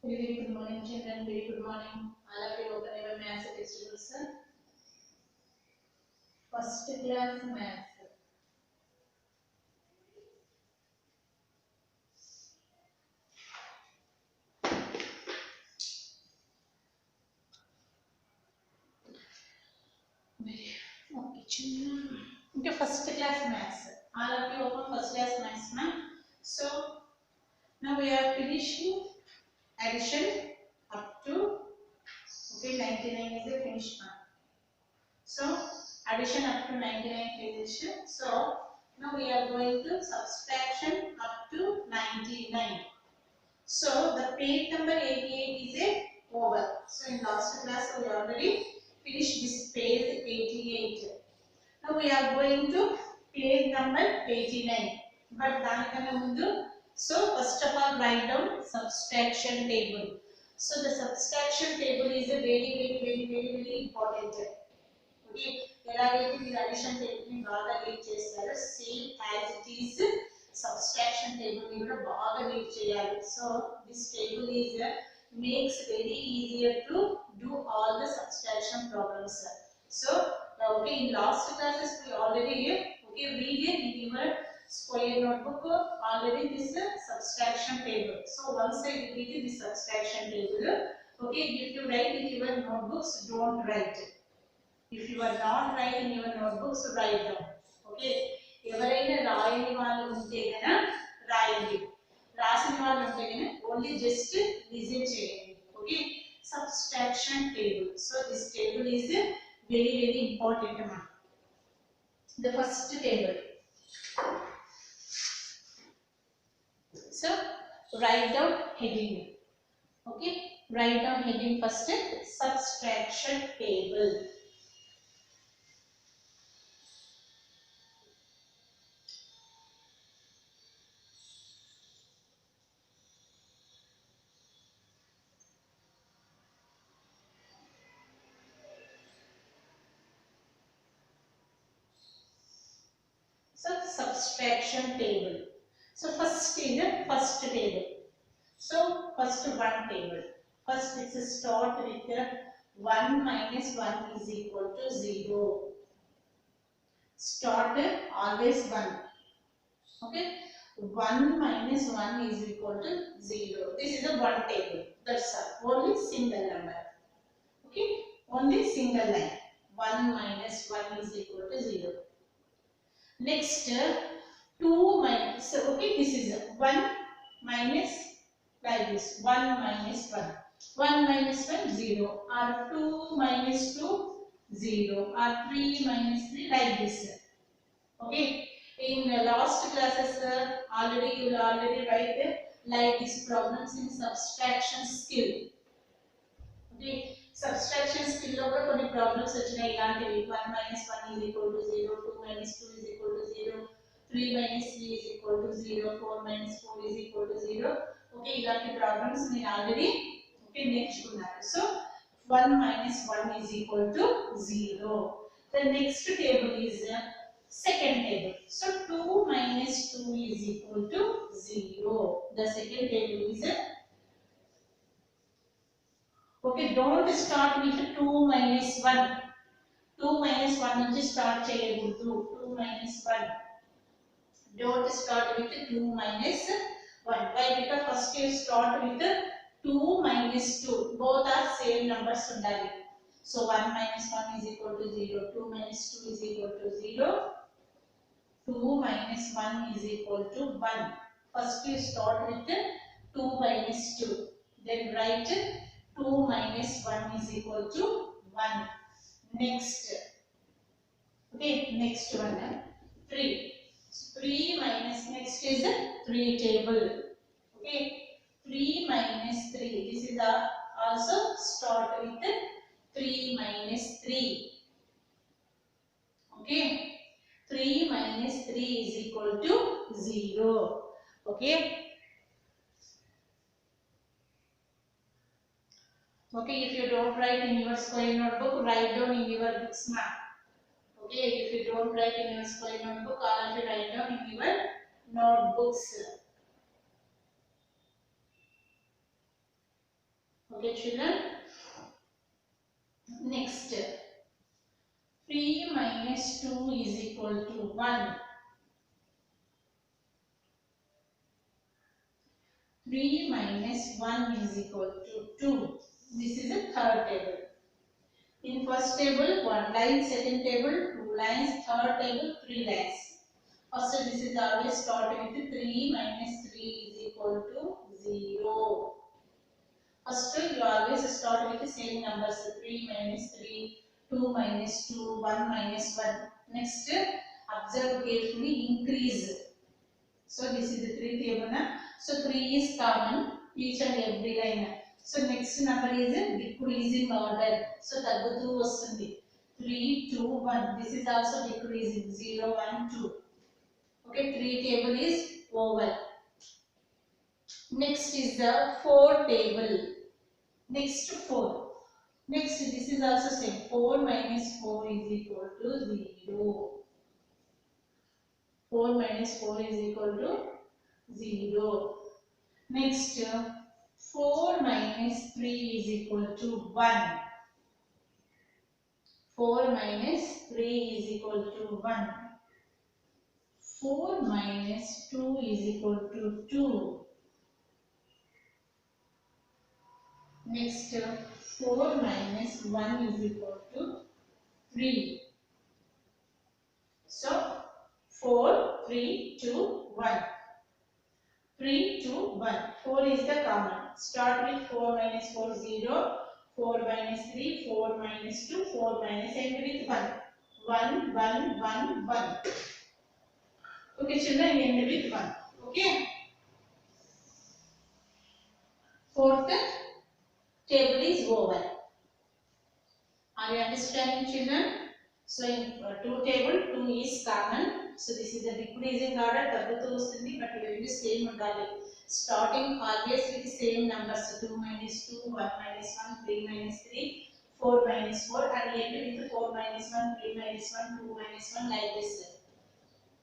Very good morning, children. Very good morning. All of you open your maths textbooks. First class maths. Okay, children. Okay, first class maths. All of you open first class maths now. So now we are finishing addition up to 99 is the finish now. So addition up to 99 finish. So now we are going to subtraction up to 99. So the page number 88 is a over. So in last class we already finished this page 88. Now we are going to page number 89. But danikana mundu, so first of all write down subtraction table. So the subtraction table is a very important. Okay, ఎలాగైతే మీరు addition table ని బాగా read చేస్తారో same as it is subtraction table ని కూడా బాగా read చేయాలి. So this table is makes very easier to do all the subtraction problems. So okay, in last classes we already okay read it in your square notebook already this subtraction table. So once I repeat this subtraction table, okay, if you write in your notebooks, don't write. If you are not writing your notebooks, write down. Okay, ఎవరైనా రాయని వాళ్ళు ఉంటే గన రాయండి, రాసిన వాళ్ళు ఉంటే గన ఓన్లీ జస్ట్ లిజన్ చేయండి. Okay, subtraction table. So this table is very important ma. The first table. So write down heading. Okay, write down heading first, subtraction table. So subtraction table. So first is the first table. So first one table. First it's start with 1 minus 1 is equal to 0. Start always 1. Okay. 1 minus 1 is equal to 0. This is a one table. That's all. Only single number. Okay. Only single line. 1 minus 1 is equal to 0. Next 2 minus, okay, this is 1 minus, like this, 1 minus 1. 1 minus 1, 0. Or 2 minus 2, 0. Or 3 minus 3, like this. Okay. In the last classes, already you will already write like these problems in subtraction skill. Okay. Subtraction skill లో కూడా కొన్ని problems వచ్చినాయి ఇలాంటివి. 1 minus 1 is equal to 0, 2 minus 2 is equal to 0, 3 minus 3 is equal to 0, 4 minus 4 is equal to 0. Okay, ఇలాంటి problems మీరు already okay నేర్చుకున్నారు. So 1 minus 1 is equal to 0. The next table is second table. So 2 minus 2 is equal to 0. The second table is okay, don't start with 2 minus 1. 2 minus 1 నుంచి start చేయకూడదు. 2 minus 1. Don't start with 2 minus 1. Why? Because first you start with 2 minus 2. Both are same numbers ఉండాలి. So 1 minus 1 is equal to 0. 2 minus 2 is equal to 0. 2 minus 1 is equal to 1. First you start with 2 minus 2. Then write 2 minus 1 is equal to 1. Next. Okay, next one. 3. 3 minus, next is 3 table. Okay, 3 minus 3. This is also start with 3 minus 3. Okay, 3 minus 3 is equal to 0. Okay. Okay, if you don't write in your square notebook, write down in your books now. Okay, if you don't write in your square notebook, all of you write down in your notebooks. Okay children, next 3 minus 2 is equal to 1. 3 minus 1 is equal to 2. This is the third table. In first table, 1 line, second table, 2 lines, third table, 3 lines. First, this is always start with 3 minus 3 is equal to 0. First, you always start with the same numbers 3 minus 3, 2 minus 2, 1 minus 1. Next, observe carefully, increase. So, this is the 3 table. So, 3 is common, each and every line. So, next number is decreasing order. So, taggutu vastundi. 3, 2, 1. This is also decreasing 0, 1, 2. Okay, 3 table is over. Next is the 4 table. Next 4. Next, this is also same. 4 minus 4 is equal to 0. 4 minus 4 is equal to 0. Next, 4 minus 3 is equal to 1. 4 minus 3 is equal to 1. 4 minus 2 is equal to 2. Next, 4 minus 1 is equal to 3. So, 4, 3, 2, 1. 3, 2, 1. 4 is the common. Start with 4 minus 4, 0. 4 minus 3, 4 minus 2, 4 minus, end with 1. 1, 1, 1, 1. Okay, children, end with 1. Okay. Fourth table is over. Are you understanding, children? So, in 2 table, 2 is common. So, this is the decreasing order. Taggutu vastundi, but you will use same undali. Starting always with the same numbers. 2 minus 2, 1 minus 1, 3 minus 3, 4 minus 4, and end with 4 minus 1, 3 minus 1, 2 minus 1, like this.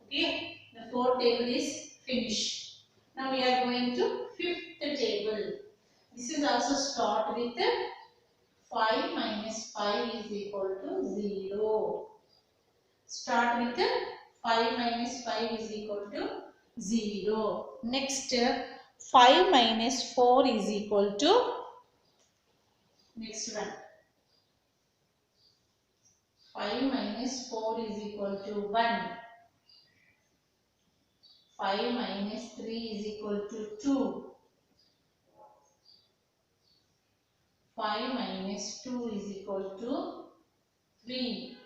Okay, the 4th table is finished. Now we are going to 5th table. This is also start with 5 minus 5 is equal to 0. Start with 5 minus 5 is equal to 0. Next, 5 minus 4 is equal to, next one, 5 minus 4 is equal to 1. 5 minus 3 is equal to 2. 5 minus 2 is equal to 3.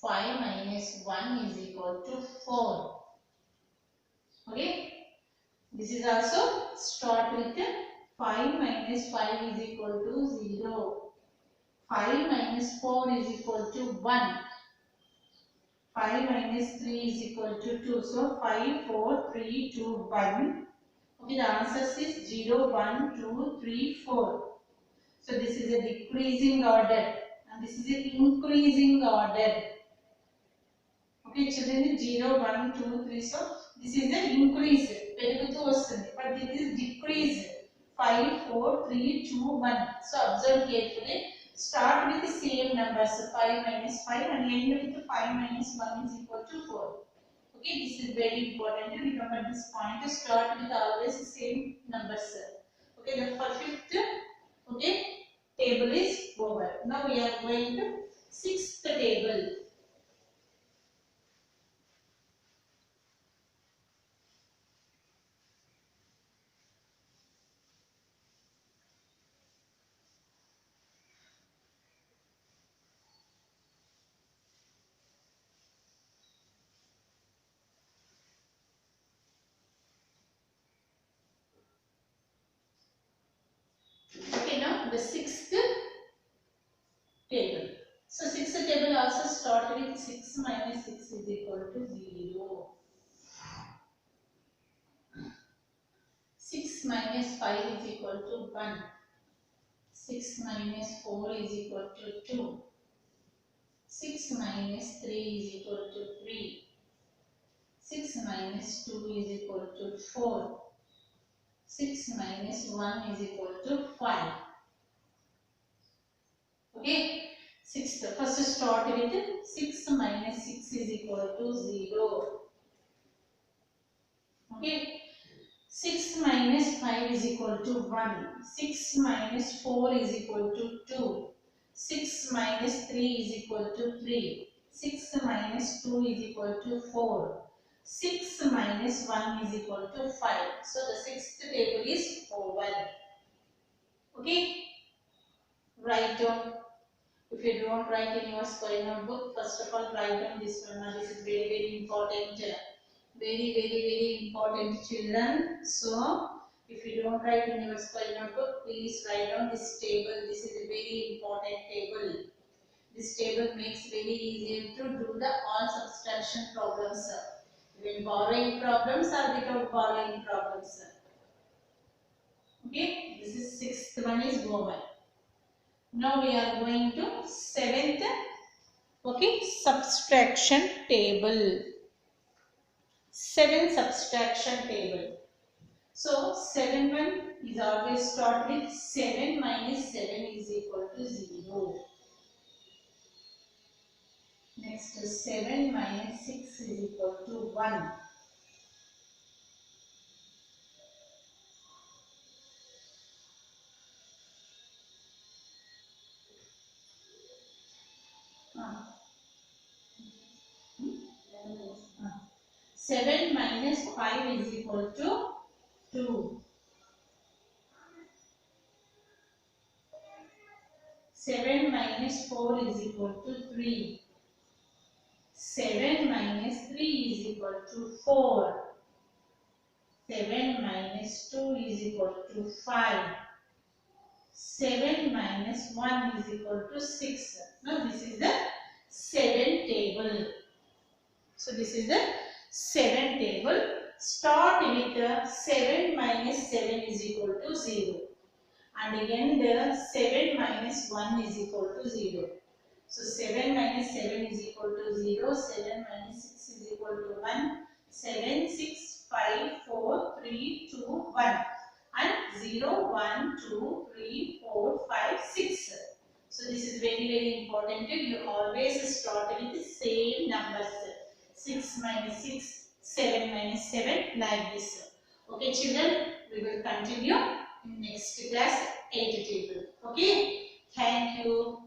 5 minus 1 is equal to 4. Okay. This is also start with 5 minus 5 is equal to 0. 5 minus 4 is equal to 1. 5 minus 3 is equal to 2. So 5, 4, 3, 2, 1. Okay, the answer is 0, 1, 2, 3, 4. So this is a decreasing order and this is an increasing order. Okay, children, 0, 1, 2, 3. So this is the increase. But this is decrease. 5, 4, 3, 2, 1. So observe carefully. Start with the same numbers. 5 minus 5 and end with 5 minus 1 is equal to 4. Okay, this is very important to remember this point. Start with always the same numbers. Okay, the fifth, okay, table is over. Now we are going to 6th table. Okay, now the 6th table. So 6th table also start with 6 minus 6 is equal to 0. 6 minus 5 is equal to 1. 6 minus 4 is equal to 2. 6 minus 3 is equal to 3. 6 minus 2 is equal to 4. 6 minus 1 is equal to 5. Okay. Sixth. First start with 6 minus 6 is equal to 0. Okay. 6 minus 5 is equal to 1. 6 minus 4 is equal to 2. 6 minus 3 is equal to 3. 6 minus 2 is equal to 4. 6 minus 1 is equal to 5. So the sixth table is over. Okay. Write down. If you don't write in your square notebook, first of all write down this one. Now this is very important. Very important, children. So if you don't write in your square notebook, please write down this table. This is a very important table. This table makes very easier to do the all subtraction problems. Even borrowing problems or without borrowing problems. Okay, this is sixth one is over. Now we are going to seventh. Okay, subtraction table. 7 subtraction table. So 7 1 is always start with 7 minus 7 is equal to 0. Next 7 minus 6 is equal to 1. Uh, 7 minus 5 is equal to 2. 7 minus 4 is equal to 3. 7 minus 3 is equal to 4. 7 minus 2 is equal to 5. 7 minus 1 is equal to 6. Now this is the 7 table. So this is the 7 table. Start with 7 minus 7 is equal to 0. And again the 7 minus 1 is equal to 0. So 7 minus 7 is equal to 0. 7 minus 6 is equal to 1. 7, 6, 5, 4, 3, 2, 1. And 0, 1, 2, 3, 4, 5, 6. So this is very important. You always start with the same numbers. 6 minus 6, 7 minus 7, like this. Okay children, we will continue in next class 8 table. Okay, thank you.